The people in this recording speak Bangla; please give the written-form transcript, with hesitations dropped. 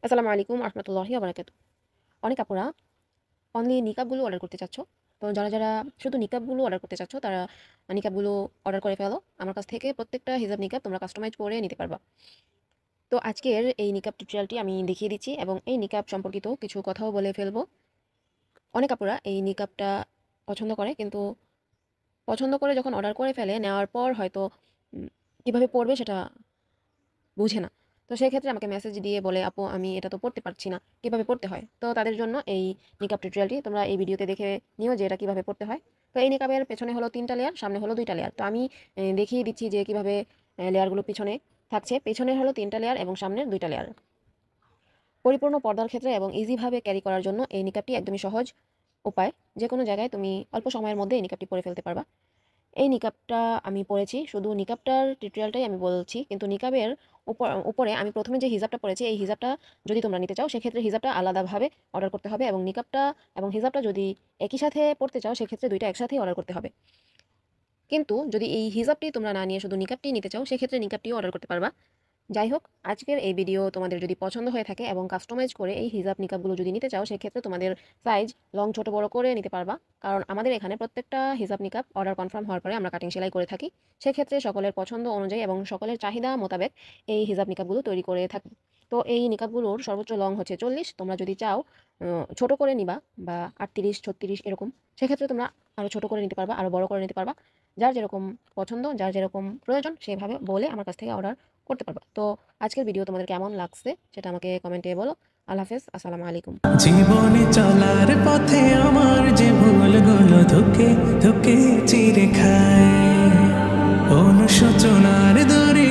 আসসালামু আলাইকুম রহমতুল্লাহি বারাকাতু। অনেক আপুরা অনলি নিকাবগুলো অর্ডার করতে চাচ্ছ। তো যারা শুধু নিকাবগুলো অর্ডার করতে চাচ্ছ তারা নিকাবগুলো অর্ডার করে ফেলো। আমার কাছ থেকে প্রত্যেকটা হিজাব নিকাব তোমরা কাস্টমাইজ করে নিতে পারবা। তো আজকের এই নিকাব টিউটোরিয়ালটি আমি দেখিয়ে দিচ্ছি এবং এই নিকাব সম্পর্কিত কিছু কথাও বলে ফেলবো। অনেক আপুরা এই নিকাবটা পছন্দ করে, কিন্তু পছন্দ করে যখন অর্ডার করে ফেলে নেওয়ার পর হয়তো কিভাবে পরবে সেটা বুঝে না। তো সেক্ষেত্রে আমাকে মেসেজ দিয়ে বলে, আপু আমি এটা তো পড়তে পারছি না, কিভাবে পড়তে হয়। তো তাদের জন্য এই নিকাব টিউটোরিয়ালটি তোমরা এই ভিডিওতে দেখে নিও যে এটা কিভাবে পড়তে হয়। তো এই নিকাবের পেছনে হলো 3টা লেয়ার, সামনে হলো 2টা লেয়ার। তো আমি দেখিয়ে দিচ্ছি যে কিভাবে লেয়ারগুলো পিছনে থাকছে। পেছনে হলো 3টা লেয়ার এবং সামনের 2টা লেয়ার। পরিপূর্ণ পর্দার ক্ষেত্রে এবং ইজিভাবে ক্যারি করার জন্য এই নিকাবটি একদমই সহজ উপায়। যে কোনো জায়গায় তুমি অল্প সময়ের মধ্যে এই নিকাবটি পরে ফেলতে পারবা। এই নিকাবটা আমি পরেছি, শুধু নিকাবটার টিউটোরিয়ালটাই আমি বলছি, কিন্তু নিকাবের উপরে আমি প্রথমে যে হিজাবটা পরেছি এই হিজাবটা যদি তোমরা নিতে চাও সেক্ষেত্রে হিজাবটা আলাদাভাবে অর্ডার করতে হবে, এবং নিকাবটা এবং হিজাবটা যদি একই সাথে পড়তে চাও সেক্ষেত্রে দুইটা একসাথেই অর্ডার করতে হবে। কিন্তু যদি এই হিজাবটি তোমরা না নিয়ে শুধু নিকাবটি নিতে চাও সেক্ষেত্রে নিকাবটিও অর্ডার করতে পারবা। যাই হোক, আজকের এই ভিডিও তোমাদের যদি পছন্দ হয়ে থাকে এবং কাস্টমাইজ করে এই হিজাব নিকাবগুলো যদি নিতে চাও সেক্ষেত্রে তোমাদের সাইজ লং ছোট বড় করে নিতে পারবা, কারণ আমাদের এখানে প্রত্যেকটা হিজাব নিকাব অর্ডার কনফার্ম হওয়ার পরে আমরা কাটিং সেলাই করে থাকি। সেক্ষেত্রে সকলের পছন্দ অনুযায়ী এবং সকলের চাহিদা মোতাবেক এই হিজাব নিকাবগুলো তৈরি করে থাকি। তো এই নিকাবগুলোর সর্বোচ্চ লং হচ্ছে 40। তোমরা যদি চাও ছোট করে নিবা বা 38 36 এরকম, সেক্ষেত্রে তোমরা আরও ছোট করে নিতে পারবা, আরও বড় করে নিতে পারবা। যার যেরকম পছন্দ, যার যেরকম প্রয়োজন সেভাবে বলে আমার কাছ থেকে অর্ডার করতে পারবা। তো আজকের ভিডিও তোমাদের কেমন লাগছে সেটা আমাকে কমেন্টে বলো। আল্লাহ হাফেজ, আসসালামু আলাইকুম। জীবনে চলার পথে আমার যে ভুলগুলো ধুকে ধুকে চিরে খায়, অনুশোচনার দরে